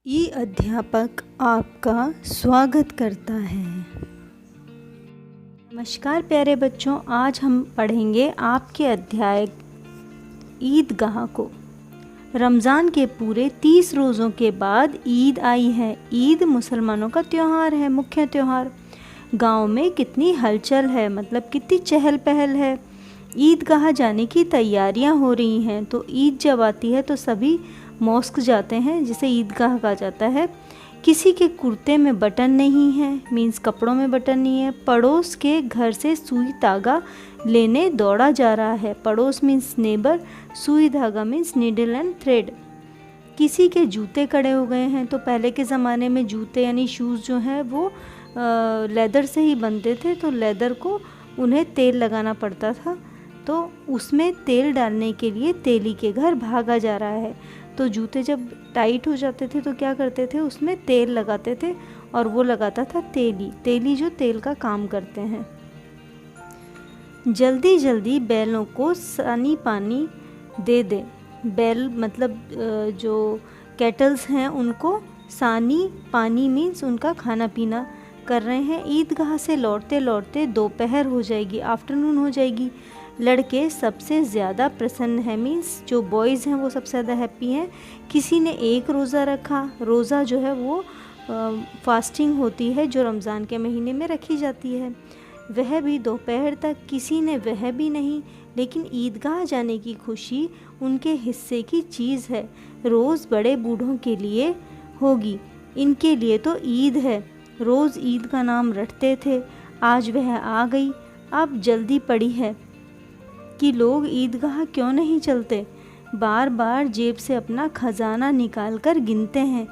ई अध्यापक आपका स्वागत करता है। नमस्कार प्यारे बच्चों, आज हम पढ़ेंगे आपके अध्याय ईदगाह को। रमज़ान के पूरे 30 रोज़ों के बाद ईद आई है। ईद मुसलमानों का त्यौहार है, मुख्य त्यौहार। गांव में कितनी हलचल है, मतलब कितनी चहल पहल है। ईदगाह जाने की तैयारियां हो रही हैं। तो ईद जब आती है तो सभी मॉस्क जाते हैं, जिसे ईदगाह कहा जाता है। किसी के कुर्ते में बटन नहीं है, मीन्स कपड़ों में बटन नहीं है। पड़ोस के घर से सुई धागा लेने दौड़ा जा रहा है। पड़ोस मीन्स नेबर, सुई धागा मीन्स नीडल एंड थ्रेड। किसी के जूते कड़े हो गए हैं। तो पहले के ज़माने में जूते यानी शूज़ जो हैं वो लेदर से ही बनते थे, तो लेदर को उन्हें तेल लगाना पड़ता था। तो उसमें तेल डालने के लिए तेली के घर भागा जा रहा है। तो जूते जब टाइट हो जाते थे तो क्या करते थे, उसमें तेल लगाते थे, और वो लगाता था तेली जो तेल का काम करते हैं। जल्दी जल्दी बैलों को सानी पानी दे दे। बैल मतलब जो कैटल्स हैं उनको सानी पानी मीन्स उनका खाना पीना कर रहे हैं। ईदगाह से लौटते लौटते दोपहर हो जाएगी, आफ्टरनून हो जाएगी। लड़के सबसे ज़्यादा प्रसन्न हैं, मीन्स जो बॉयज़ हैं वो सबसे ज़्यादा हैप्पी हैं। किसी ने एक रोज़ा रखा। रोज़ा जो है वो फास्टिंग होती है जो रमज़ान के महीने में रखी जाती है, वह भी दोपहर तक। किसी ने वह भी नहीं, लेकिन ईदगाह जाने की खुशी उनके हिस्से की चीज़ है। रोज़ बड़े बूढ़ों के लिए होगी, इनके लिए तो ईद है। रोज़ ईद का नाम रटते थे, आज वह आ गई। अब जल्दी पड़ी है कि लोग ईदगाह क्यों नहीं चलते। बार बार जेब से अपना खजाना निकाल कर गिनते हैं।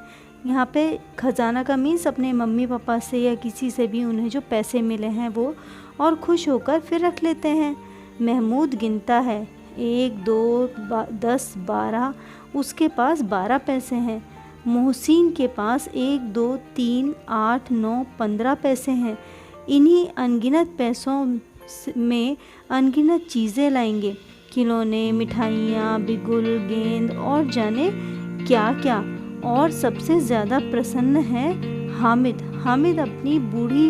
यहाँ पे खजाना का मीन्स अपने मम्मी पापा से या किसी से भी उन्हें जो पैसे मिले हैं वो, और खुश होकर फिर रख लेते हैं। महमूद गिनता है 1 2 10 12, उसके पास 12 पैसे हैं। मोहसिन के पास 1 2 3 8 9 15 पैसे हैं। इन्हीं अनगिनत पैसों में अनगिनत चीज़ें लाएंगे, खिलौने, मिठाइयाँ, बिगुल, गेंद और जाने क्या क्या। और सबसे ज़्यादा प्रसन्न है हामिद। हामिद अपनी बूढ़ी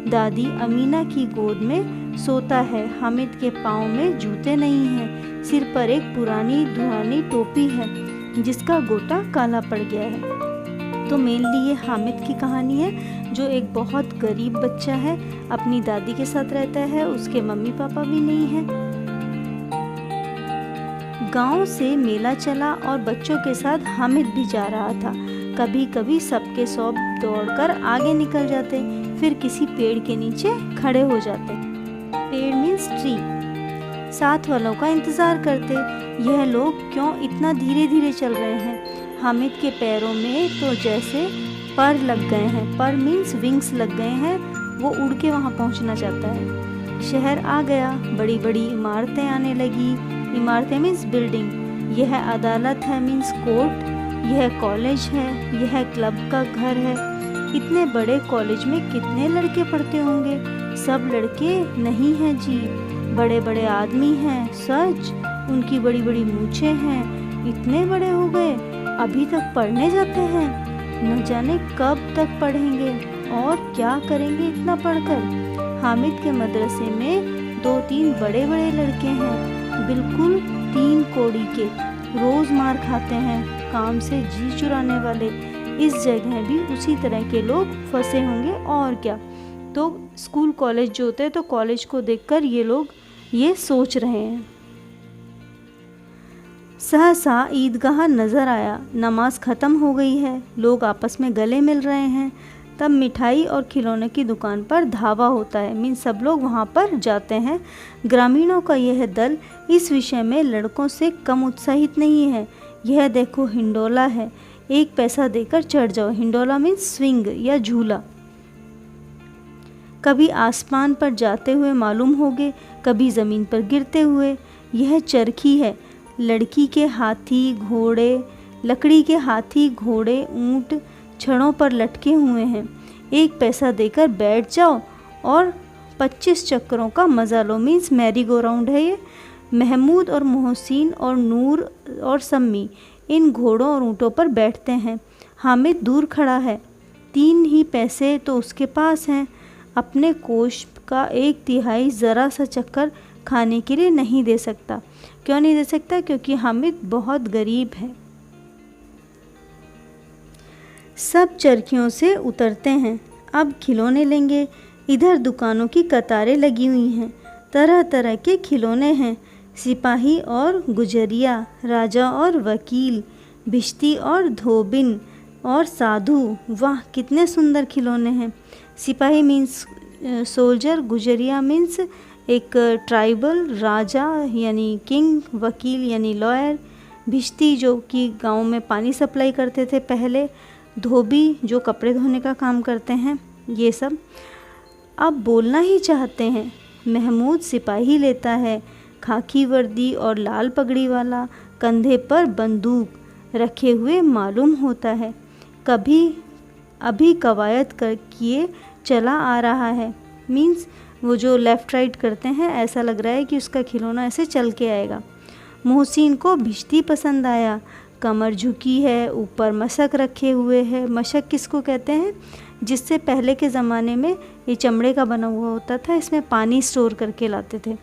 दादी अमीना की गोद में सोता है। हामिद के पाँव में जूते नहीं हैं, सिर पर एक पुरानी दुरानी टोपी है जिसका गोटा काला पड़ गया है। तो मेनली ये हामिद की कहानी है, जो एक बहुत गरीब बच्चा है, अपनी दादी के साथ रहता है, उसके मम्मी पापा भी नहीं हैं। गांव से मेला चला और बच्चों के साथ हामिद भी जा रहा था। कभी कभी सबके सब दौड़कर आगे निकल जाते, फिर किसी पेड़ के नीचे खड़े हो जाते। पेड़ मीन्स ट्री। साथ वालों का इंतज़ार करते, यह लोग क्यों इतना धीरे धीरे चल रहे हैं। हामिद के पैरों में तो जैसे पर लग गए हैं। पर मीन्स विंग्स लग गए हैं, वो उड़ के वहाँ पहुँचना चाहता है। शहर आ गया, बड़ी बड़ी इमारतें आने लगी। इमारतें मीन्स बिल्डिंग। यह अदालत है मीन्स कोर्ट। यह कॉलेज है, यह क्लब का घर है। इतने बड़े कॉलेज में कितने लड़के पढ़ते होंगे। सब लड़के नहीं हैं जी, बड़े बड़े आदमी हैं। सच, उनकी बड़ी बड़ी मूछें हैं। इतने बड़े हो गए, अभी तक पढ़ने जाते हैं। न जाने कब तक पढ़ेंगे और क्या करेंगे इतना पढ़कर। हामिद के मदरसे में 2-3 बड़े बड़े लड़के हैं, बिल्कुल 3 कौड़ी के। रोज़ मार खाते हैं, काम से जी चुराने वाले। इस जगह भी उसी तरह के लोग फंसे होंगे, और क्या। तो स्कूल कॉलेज जो होते हैं, तो कॉलेज को देखकर ये लोग ये सोच रहे हैं। सहसा ईदगाह नज़र आया। नमाज ख़त्म हो गई है, लोग आपस में गले मिल रहे हैं। तब मिठाई और खिलौने की दुकान पर धावा होता है, मीन्स सब लोग वहाँ पर जाते हैं। ग्रामीणों का यह दल इस विषय में लड़कों से कम उत्साहित नहीं है। यह देखो हिंडोला है, 1 पैसा देकर चढ़ जाओ। हिंडोला मीन्स स्विंग या झूला। कभी आसमान पर जाते हुए मालूम होगे, कभी ज़मीन पर गिरते हुए। यह चरखी है, लकड़ी के हाथी घोड़े ऊंट छड़ों पर लटके हुए हैं। 1 पैसा देकर बैठ जाओ और 25 चक्करों का मज़ा लो, मीन्स मैरी गो राउंड है ये। महमूद और मोहसिन और नूर और सम्मी इन घोड़ों और ऊँटों पर बैठते हैं। हामिद दूर खड़ा है, 3 ही पैसे तो उसके पास हैं, अपने कोष का 1/3 ज़रा सा चक्कर खाने के लिए नहीं दे सकता। क्यों नहीं दे सकता? क्योंकि हामिद बहुत गरीब है। सब चरखियों से उतरते हैं, अब खिलौने लेंगे। इधर दुकानों की कतारें लगी हुई हैं, तरह तरह के खिलौने हैं, सिपाही और गुजरिया, राजा और वकील, भिश्ती और धोबिन और साधु। वाह कितने सुंदर खिलौने हैं। सिपाही मीन्स सोल्जर, गुजरिया मीन्स एक ट्राइबल, राजा यानी किंग, वकील यानी लॉयर, भिश्ती जो कि गांव में पानी सप्लाई करते थे पहले, धोबी जो कपड़े धोने का काम करते हैं, ये सब। अब बोलना ही चाहते हैं। महमूद सिपाही लेता है, खाकी वर्दी और लाल पगड़ी वाला, कंधे पर बंदूक रखे हुए मालूम होता है। कभी अभी कवायद किए चला आ रहा है, मीन्स वो जो लेफ़्ट राइट करते हैं, ऐसा लग रहा है कि उसका खिलौना ऐसे चल के आएगा। मोहसिन को भिश्ती पसंद आया, कमर झुकी है, ऊपर मशक रखे हुए है। मशक किसको कहते हैं? जिससे पहले के ज़माने में ये चमड़े का बना हुआ होता था, इसमें पानी स्टोर करके लाते थे।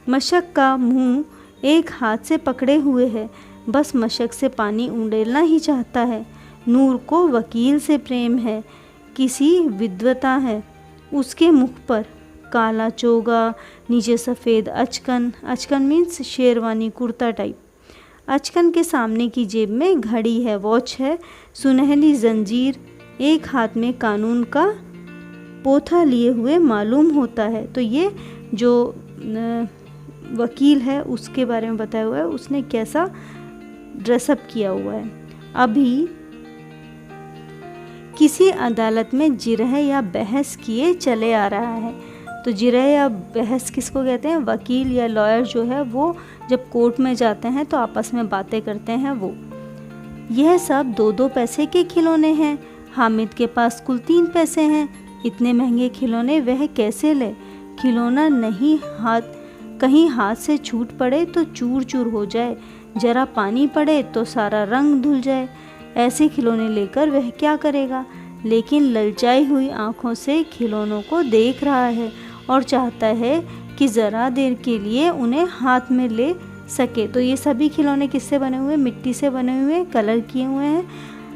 मशक का मुंह एक हाथ से पकड़े हुए है, बस मशक से पानी उंडेलना ही चाहता है। नूर को वकील से प्रेम है, किसी विद्वता है। उसके मुख पर काला चोगा, नीचे सफ़ेद अचकन, अचकन मीन्स शेरवानी कुर्ता टाइप। अचकन के सामने की जेब में घड़ी है, वॉच है, सुनहरी जंजीर, एक हाथ में कानून का पोथा लिए हुए मालूम होता है। तो ये जो वकील है उसके बारे में बताया हुआ है, उसने कैसा ड्रेसअप किया हुआ है। अभी किसी अदालत में जिरह या बहस किए चले आ रहा है। तो जिरह या बहस किसको कहते हैं? वकील या लॉयर जो है वो जब कोर्ट में जाते हैं तो आपस में बातें करते हैं वो। यह सब 2-2 पैसे के खिलौने हैं। हामिद के पास कुल 3 पैसे हैं। इतने महंगे खिलौने वह कैसे ले? खिलौना नहीं कहीं हाथ से छूट पड़े तो चूर चूर हो जाए, जरा पानी पड़े तो सारा रंग धुल जाए। ऐसे खिलौने लेकर वह क्या करेगा? लेकिन ललचाई हुई आंखों से खिलौनों को देख रहा है और चाहता है कि ज़रा देर के लिए उन्हें हाथ में ले सके। तो ये सभी खिलौने किससे बने हुए? मिट्टी से बने हुए, कलर किए हुए हैं।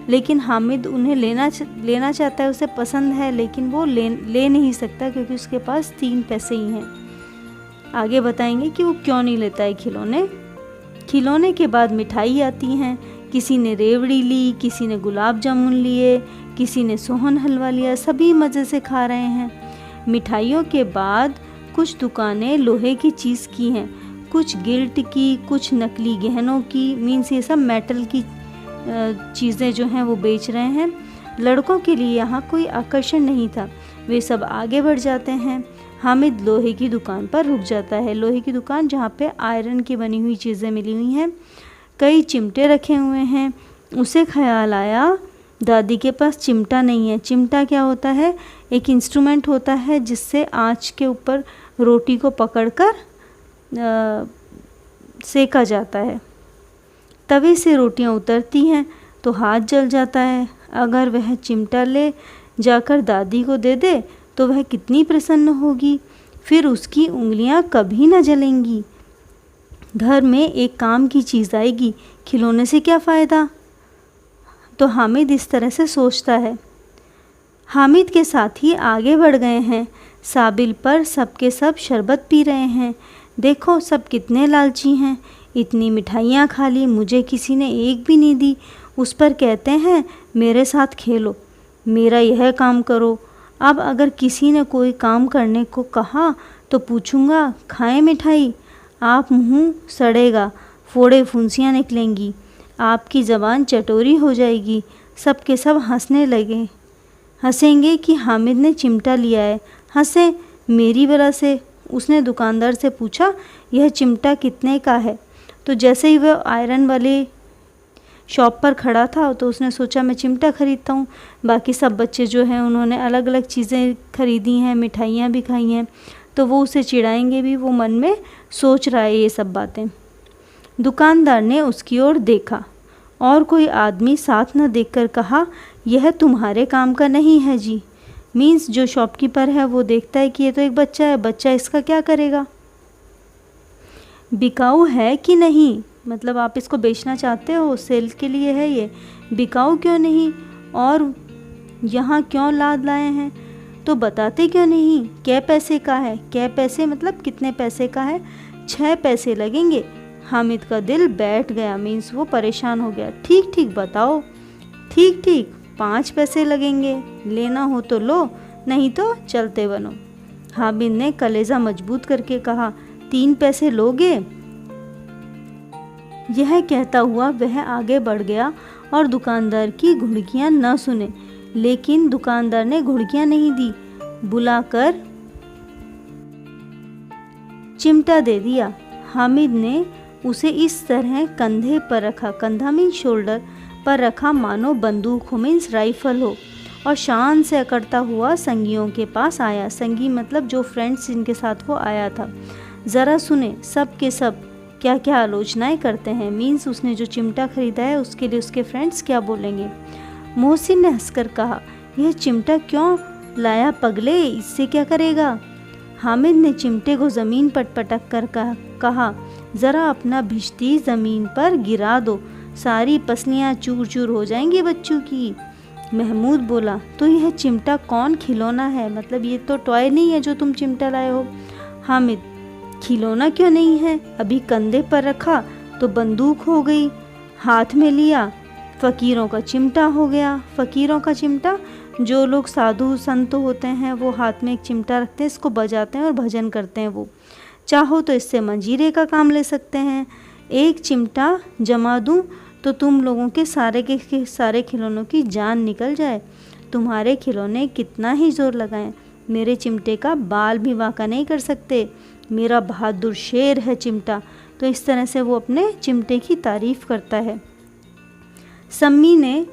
लेकिन हामिद उन्हें लेना चाहता है, उसे पसंद है, लेकिन वो ले नहीं सकता क्योंकि उसके पास 3 पैसे ही हैं। आगे बताएंगे कि वो क्यों नहीं लेता है खिलौने। खिलौने के बाद मिठाई आती हैं। किसी ने रेवड़ी ली, किसी ने गुलाब जामुन लिए, किसी ने सोहन हलवा लिया। सभी मज़े से खा रहे हैं। मिठाइयों के बाद कुछ दुकानें लोहे की चीज़ की हैं, कुछ गिल्ट की, कुछ नकली गहनों की, मीन्स ये सब मेटल की चीज़ें जो हैं वो बेच रहे हैं। लड़कों के लिए यहाँ कोई आकर्षण नहीं था, वे सब आगे बढ़ जाते हैं। हामिद लोहे की दुकान पर रुक जाता है। लोहे की दुकान जहाँ पे आयरन की बनी हुई चीज़ें मिली हुई हैं, कई चिमटे रखे हुए हैं। उसे ख्याल आया दादी के पास चिमटा नहीं है। चिमटा क्या होता है? एक इंस्ट्रूमेंट होता है जिससे आँच के ऊपर रोटी को पकड़कर सेका जाता है। तवे से रोटियां उतरती हैं तो हाथ जल जाता है। अगर वह चिमटा ले जाकर दादी को दे दे तो वह कितनी प्रसन्न होगी, फिर उसकी उंगलियां कभी न जलेंगी। घर में एक काम की चीज़ आएगी, खिलौने से क्या फ़ायदा? तो हामिद इस तरह से सोचता है। हामिद के साथी आगे बढ़ गए हैं। साबिल पर सबके सब शरबत पी रहे हैं। देखो सब कितने लालची हैं, इतनी मिठाइयाँ खा ली, मुझे किसी ने एक भी नहीं दी। उस पर कहते हैं मेरे साथ खेलो, मेरा यह काम करो। अब अगर किसी ने कोई काम करने को कहा तो पूछूंगा खाएं मिठाई? आप मुँह सड़ेगा, फोड़े फुंसियाँ निकलेंगी, आपकी ज़बान चटोरी हो जाएगी। सब के सब हंसने लगे। हंसेंगे कि हामिद ने चिमटा लिया है। हंसे मेरी वजह से। उसने दुकानदार से पूछा यह चिमटा कितने का है? तो जैसे ही वह आयरन वाली शॉप पर खड़ा था तो उसने सोचा मैं चिमटा ख़रीदता हूँ। बाकी सब बच्चे जो हैं उन्होंने अलग अलग चीज़ें ख़रीदी हैं, मिठाइयाँ भी खाई हैं, तो वो उसे चिढ़ाएंगे भी। वो मन में सोच रहा है ये सब बातें। दुकानदार ने उसकी ओर देखा। और कोई आदमी साथ न देखकर कहा, यह तुम्हारे काम का नहीं है जी। मीन्स जो शॉपकीपर है वो देखता है कि ये तो एक बच्चा है, बच्चा इसका क्या करेगा। बिकाऊ है कि नहीं, मतलब आप इसको बेचना चाहते हो, सेल के लिए है ये, बिकाऊ क्यों नहीं, और यहाँ क्यों लाद लाए हैं, तो बताते क्यों नहीं। कै पैसे का है, कै पैसे मतलब कितने पैसे का है, 6 पैसे लगेंगे। हामिद का दिल बैठ गया, मीन्स वो परेशान हो गया। ठीक ठीक बताओ, ठीक ठीक 5 पैसे लगेंगे, लेना हो तो लो, नहीं तो चलते बनो। हामिद ने कलेजा मजबूत करके कहा, 3 पैसे लोगे। यह कहता हुआ वह आगे बढ़ गया और दुकानदार की घुड़कियां न सुने, लेकिन दुकानदार ने घुड़कियां नहीं दी, बुलाकर चिमटा दे दिया। हामिद ने उसे इस तरह कंधे पर रखा, कंधा मीन्स शोल्डर पर रखा, मानो बंदूक हो मीन्स राइफल हो, और शान से अकड़ता हुआ संगियों के पास आया। संगी मतलब जो फ्रेंड्स जिनके साथ वो आया था। ज़रा सुने सब के सब क्या क्या आलोचनाएं करते हैं, मीन्स उसने जो चिमटा खरीदा है उसके लिए उसके फ्रेंड्स क्या बोलेंगे। मोहसिन ने हंसकर कहा, यह चिमटा क्यों लाया पगले, इससे क्या करेगा। हामिद ने चिमटे को ज़मीन पर पटक कर कहा, ज़रा अपना भिश्ती ज़मीन पर गिरा दो, सारी पसलियाँ चूर चूर हो जाएंगी बच्चों की। महमूद बोला, तो यह चिमटा कौन खिलौना है, मतलब ये तो टॉय नहीं है जो तुम चिमटा लाए हो। हामिद, खिलौना क्यों नहीं है, अभी कंधे पर रखा तो बंदूक हो गई, हाथ में लिया फ़कीरों का चिमटा हो गया। फ़कीरों का चिमटा, जो लोग साधु संत होते हैं वो हाथ में एक चिमटा रखते हैं, इसको बजाते हैं और भजन करते हैं। वो चाहो तो इससे मंजीरे का काम ले सकते हैं। एक चिमटा जमा दूं तो तुम लोगों के सारे खिलौनों की जान निकल जाए। तुम्हारे खिलौने कितना ही जोर लगाएं, मेरे चिमटे का बाल भी वाका नहीं कर सकते। मेरा बहादुर शेर है चिमटा। तो इस तरह से वो अपने चिमटे की तारीफ़ करता है। सम्मी ने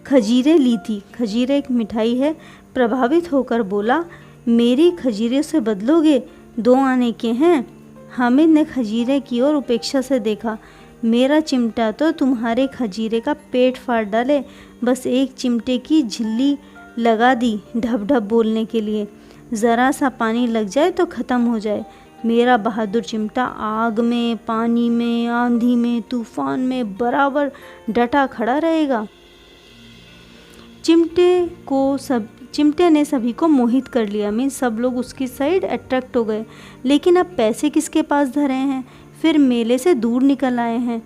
खजीरें ली थी, खजीरें एक मिठाई है, प्रभावित होकर बोला, मेरी खजीरें से बदलोगे, 2 आने के हैं। हामिद ने खजीरे की ओर उपेक्षा से देखा, मेरा चिमटा तो तुम्हारे खजीरे का पेट फाड़ डाले, बस एक चिमटे की झिल्ली लगा दी ढब ढब बोलने के लिए, ज़रा सा पानी लग जाए तो ख़त्म हो जाए। मेरा बहादुर चिमटा आग में, पानी में, आंधी में, तूफान में बराबर डटा खड़ा रहेगा। चिमटे ने सभी को मोहित कर लिया, मीन्स सब लोग उसकी साइड अट्रैक्ट हो गए। लेकिन अब पैसे किसके पास धरे हैं, फिर मेले से दूर निकल आए हैं।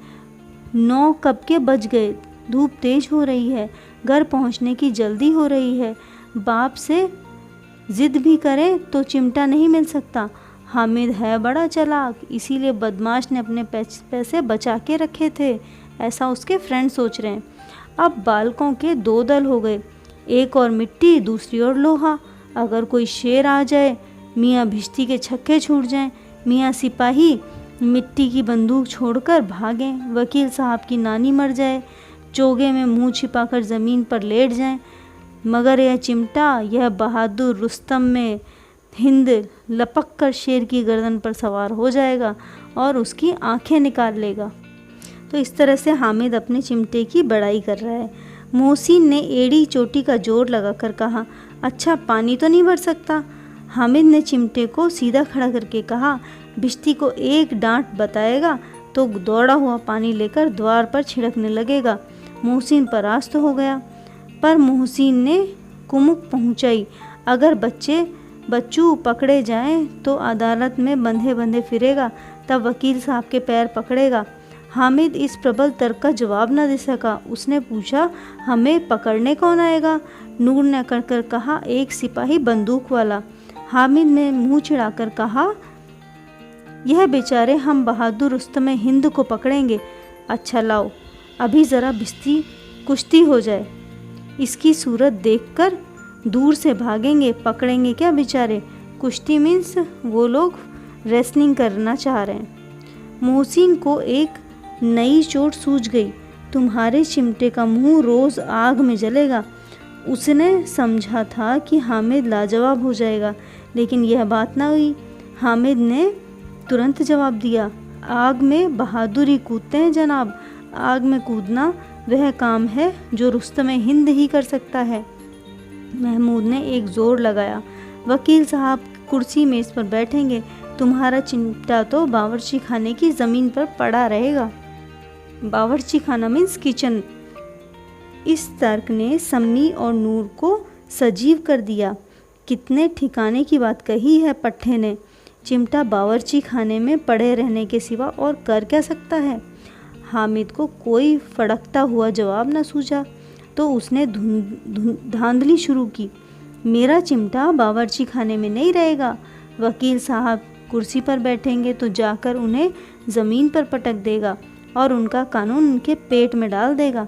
9 कब के बज गए, धूप तेज हो रही है, घर पहुंचने की जल्दी हो रही है। बाप से जिद भी करें तो चिमटा नहीं मिल सकता। हामिद है बड़ा चालाक, इसीलिए बदमाश ने अपने पैसे बचा के रखे थे, ऐसा उसके फ्रेंड सोच रहे हैं। अब बालकों के 2 दल हो गए, एक और मिट्टी, दूसरी ओर लोहा। अगर कोई शेर आ जाए, मियाँ भिश्ती के छक्के छूट जाएं, मियाँ सिपाही मिट्टी की बंदूक छोड़कर भागें, वकील साहब की नानी मर जाए, चोगे में मुंह छिपाकर ज़मीन पर लेट जाएं, मगर यह चिमटा, यह बहादुर रुस्तम में हिंद लपक कर शेर की गर्दन पर सवार हो जाएगा और उसकी आंखें निकाल लेगा। तो इस तरह से हामिद अपने चिमटे की बड़ाई कर रहा है। मोहसिन ने एड़ी चोटी का जोर लगाकर कहा, अच्छा पानी तो नहीं भर सकता। हामिद ने चिमटे को सीधा खड़ा करके कहा, भिश्ती को एक डांट बताएगा तो दौड़ा हुआ पानी लेकर द्वार पर छिड़कने लगेगा। मोहसिन परास्त हो गया, पर मोहसिन ने कुमुक पहुंचाई, अगर बच्चू पकड़े जाएं तो अदालत में बंधे बंधे फिरेगा, तब वकील साहब के पैर पकड़ेगा। हामिद इस प्रबल तर्क का जवाब न दे सका। उसने पूछा, हमें पकड़ने कौन आएगा? नूर ने अकड़ कहा, एक सिपाही बंदूक वाला। हामिद ने मुंह चिढ़ाकर कहा, यह बेचारे हम बहादुर रुस्तम हिंद को पकड़ेंगे। अच्छा लाओ, अभी ज़रा भिश्ती कुश्ती हो जाए, इसकी सूरत देखकर दूर से भागेंगे, पकड़ेंगे क्या बेचारे। कुश्ती मीन्स वो लोग रेसलिंग करना चाह रहे हैं। मोहसिन को एक नई चोट सूझ गई, तुम्हारे चिमटे का मुंह रोज़ आग में जलेगा। उसने समझा था कि हामिद लाजवाब हो जाएगा, लेकिन यह बात ना हुई। हामिद ने तुरंत जवाब दिया, आग में बहादुरी कूदते हैं जनाब, आग में कूदना वह काम है जो रुस्तम हिंद ही कर सकता है। महमूद ने एक जोर लगाया। वकील साहब कुर्सी मेज पर बैठेंगे, तुम्हारा चिमटा तो बावर्ची खाने की ज़मीन पर पड़ा रहेगा। बावर्ची खाना मीन्स किचन। इस तर्क ने सम्मी और नूर को सजीव कर दिया। कितने ठिकाने की बात कही है पट्टे ने। चिमटा बावर्ची खाने में पड़े रहने के सिवा और कर क्या सकता है। हामिद को कोई फड़कता हुआ जवाब न सूझा तो उसने धांधली शुरू की। मेरा चिमटा बावर्ची खाने में नहीं रहेगा। वकील साहब कुर्सी पर बैठेंगे तो जाकर उन्हें ज़मीन पर पटक देगा और उनका कानून उनके पेट में डाल देगा।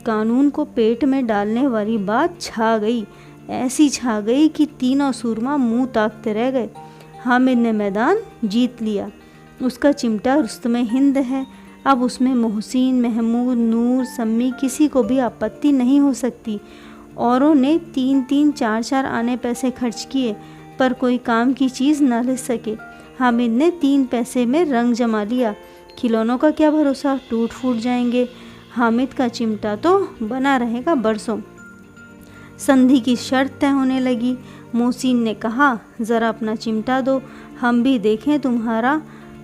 कानून को पेट में डालने वाली बात छा गई, ऐसी छा गई कि तीनों सूरमा मुंह ताकते रह गए। हामिद ने मैदान जीत लिया। उसका चिमटा रुस्तम हिंद है। अब उसमें मोहसिन, महमूद, नूर, सम्मी किसी को भी आपत्ति नहीं हो सकती। औरों ने 3-3, 4-4 आने पैसे खर्च किए पर कोई काम की चीज़ न ले सके। हामिद ने 3 पैसे में रंग जमा लिया। खिलौनों का क्या भरोसा, टूट फूट जाएंगे। हामिद का चिमटा तो बना रहेगा बरसों। संधि की शर्त तय होने लगी। मोहसिन ने कहा, ज़रा अपना चिमटा दो, हम भी देखें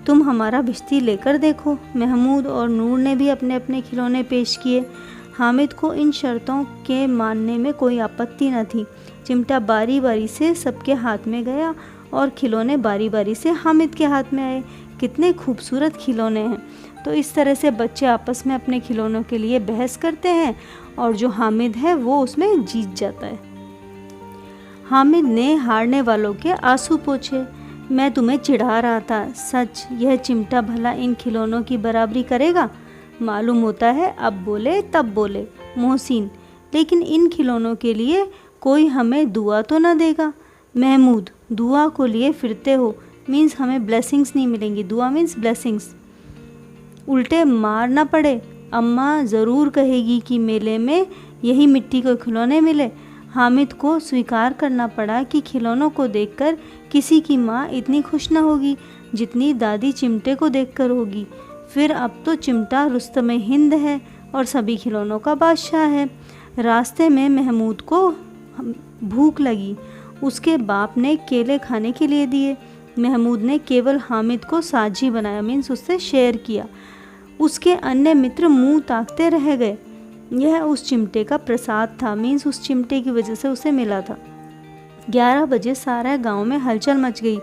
तुम हमारा बिश्ती लेकर देखो। महमूद और नूर ने भी अपने अपने खिलौने पेश किए। हामिद को इन शर्तों के मानने में कोई आपत्ति न थी। चिमटा बारी बारी से सबके हाथ में गया और खिलौने बारी बारी से हामिद के हाथ में आए। कितने खूबसूरत खिलौने हैं। तो इस तरह से बच्चे आपस में अपने खिलौनों के लिए बहस करते हैं और जो हामिद है वो उसमें जीत जाता है। हामिद ने हारने वालों के आंसू पोंछे। मैं तुम्हें चिढ़ा रहा था, सच यह चिमटा भला इन खिलौनों की बराबरी करेगा? मालूम होता है अब बोले तब बोले। मोहसिन, लेकिन इन खिलौनों के लिए कोई हमें दुआ तो न देगा? महमूद, दुआ को लिए फिरते हो, मीन्स हमें ब्लेसिंग्स नहीं मिलेंगी। दुआ मीन्स ब्लेसिंग्स। उल्टे मार ना पड़े। अम्मा ज़रूर कहेगी कि मेले में यही मिट्टी के खिलौने मिले। हामिद को स्वीकार करना पड़ा कि खिलौनों को देखकर किसी की माँ इतनी खुश न होगी जितनी दादी चिमटे को देखकर होगी। फिर अब तो चिमटा रुस्तम हिंद है और सभी खिलौनों का बादशाह है। रास्ते में महमूद को भूख लगी। उसके बाप ने केले खाने के लिए दिए। महमूद ने केवल हामिद को साझी बनाया, मीन्स उससे शेयर किया। उसके अन्य मित्र मुंह ताकते रह गए। यह उस चिमटे का प्रसाद था, मीन्स उस चिमटे की वजह से उसे मिला था। 11 बजे सारा गांव में हलचल मच गई।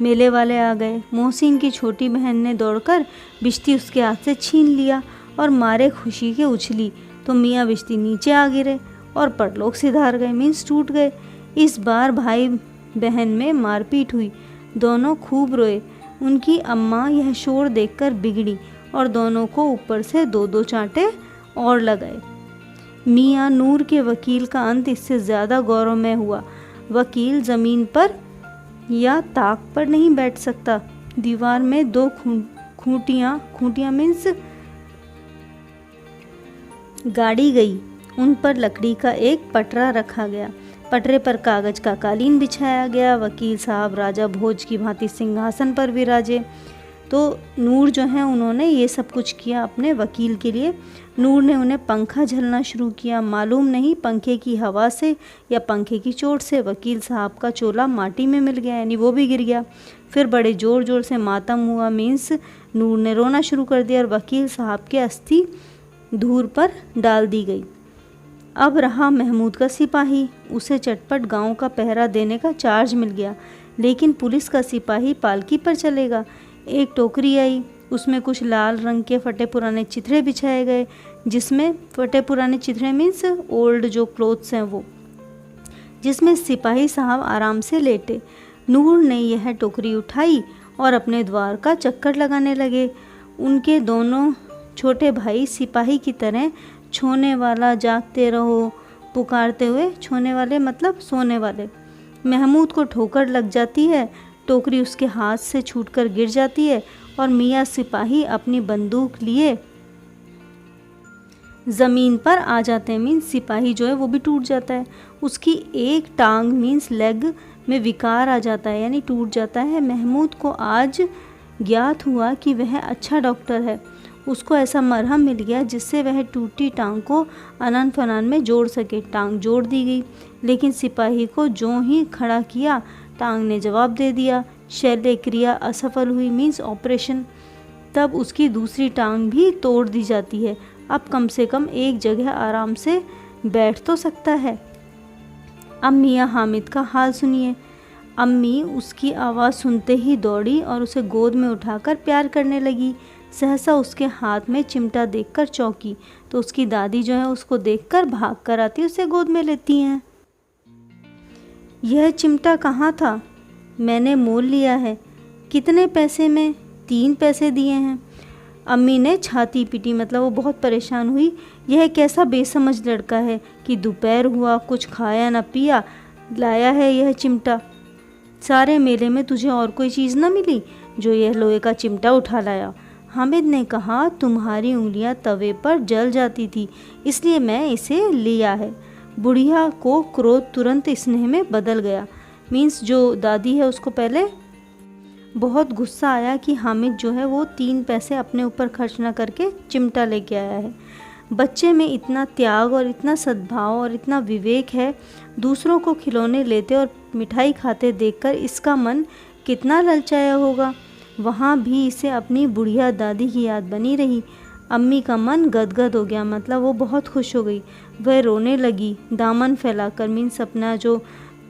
मेले वाले आ गए। मोहसिन की छोटी बहन ने दौड़कर बिश्ती उसके हाथ से छीन लिया और मारे खुशी के उछली तो मियाँ बिश्ती नीचे आ गिरे और परलोक सिधार गए, मीन्स टूट गए। इस बार भाई बहन में मारपीट हुई। दोनों खूब रोए। उनकी अम्मा यह शोर देखकर बिगड़ी और दोनों को ऊपर से 2-2 चांटे और लगाए। मियाँ नूर के वकील का अंत इससे ज़्यादा गौरवमय हुआ। वकील ज़मीन पर या ताक पर नहीं बैठ सकता। दीवार में 2 खूंटियाँ मीन्स गाड़ी गई। उन पर लकड़ी का एक पटरा रखा गया। पटरे पर कागज का कालीन बिछाया गया। वकील साहब राजा भोज की भांति सिंहासन पर विराजे। तो नूर जो है उन्होंने ये सब कुछ किया अपने वकील के लिए। नूर ने उन्हें पंखा झलना शुरू किया। मालूम नहीं पंखे की हवा से या पंखे की चोट से वकील साहब का चोला माटी में मिल गया, यानी वो भी गिर गया। फिर बड़े ज़ोर ज़ोर से मातम हुआ, मीन्स नूर ने रोना शुरू कर दिया और वकील साहब के अस्थि धूर पर डाल दी गई। अब रहा महमूद का सिपाही। उसे चटपट गांव का पहरा देने का चार्ज मिल गया, लेकिन पुलिस का सिपाही पालकी पर चलेगा। एक टोकरी आई, उसमें कुछ लाल रंग के फटे पुराने चिथड़े बिछाए गए, जिसमें फटे पुराने चिथड़े मीन्स ओल्ड जो क्लोथ्स हैं वो, जिसमें सिपाही साहब आराम से लेटे। नूर ने यह टोकरी उठाई और अपने द्वार का चक्कर लगाने लगे। उनके दोनों छोटे भाई सिपाही की तरह छोने वाला, जागते रहो पुकारते हुए, छोने वाले मतलब सोने वाले। महमूद को ठोकर लग जाती है, टोकरी उसके हाथ से छूटकर गिर जाती है और मियाँ सिपाही अपनी बंदूक लिए ज़मीन पर आ जाते हैं, मीन्स सिपाही जो है वो भी टूट जाता है। उसकी एक टांग मीन्स लेग में विकार आ जाता है, यानी टूट जाता है। महमूद को आज ज्ञात हुआ कि वह अच्छा डॉक्टर है। उसको ऐसा मरहम मिल गया जिससे वह टूटी टांग को अनन फनान में जोड़ सके। टांग जोड़ दी गई, लेकिन सिपाही को जो ही खड़ा किया टांग ने जवाब दे दिया। शल्य क्रिया असफल हुई, मीन्स ऑपरेशन। तब उसकी दूसरी टांग भी तोड़ दी जाती है। अब कम से कम एक जगह आराम से बैठ तो सकता है। अब मियाँ हामिद का हाल सुनिए। अम्मी उसकी आवाज़ सुनते ही दौड़ी और उसे गोद में उठाकर प्यार करने लगी। सहसा उसके हाथ में चिमटा देखकर चौंकी तो उसकी दादी जो है उसको देखकर भाग कर आती उसे गोद में लेती हैं। यह चिमटा कहाँ था? मैंने मोल लिया है। कितने पैसे में? 3 पैसे दिए हैं। अम्मी ने छाती पीटी, मतलब वो बहुत परेशान हुई। यह कैसा बेसमझ लड़का है कि दोपहर हुआ, कुछ खाया न पिया, लाया है यह चिमटा। सारे मेले में तुझे और कोई चीज़ न मिली जो यह लोहे का चिमटा उठा लाया? हामिद ने कहा, तुम्हारी उंगलियां तवे पर जल जाती थी इसलिए मैं इसे लिया है। बुढ़िया को क्रोध तुरंत स्नेह में बदल गया। मीन्स जो दादी है उसको पहले बहुत गुस्सा आया कि हामिद जो है वो 3 पैसे अपने ऊपर खर्च ना करके चिमटा लेके आया है। बच्चे में इतना त्याग और इतना सद्भाव और इतना विवेक है, दूसरों को खिलौने लेते और मिठाई खाते देखकर इसका मन कितना ललचाया होगा। वहाँ भी इसे अपनी बुढ़िया दादी की याद बनी रही। अम्मी का मन गदगद हो गया, मतलब वो बहुत खुश हो गई। वह रोने लगी, दामन फैलाकर, मीन्स अपना जो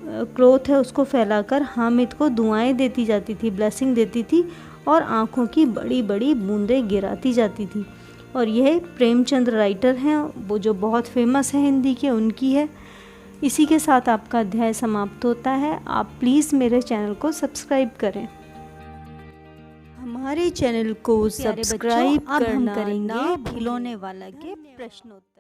क्रोध है उसको फैलाकर हामिद को दुआएं देती जाती थी, ब्लेसिंग देती थी और आँखों की बड़ी बड़ी बूंदें गिराती जाती थी। और यह प्रेमचंद राइटर हैं, वो जो बहुत फेमस है हिंदी के, उनकी है। इसी के साथ आपका अध्याय समाप्त होता है। आप प्लीज़ मेरे चैनल को सब्सक्राइब करें। हमारे चैनल को सब्सक्राइब करना, अब हम करेंगे खिलौने वाला के प्रश्नोत्तर।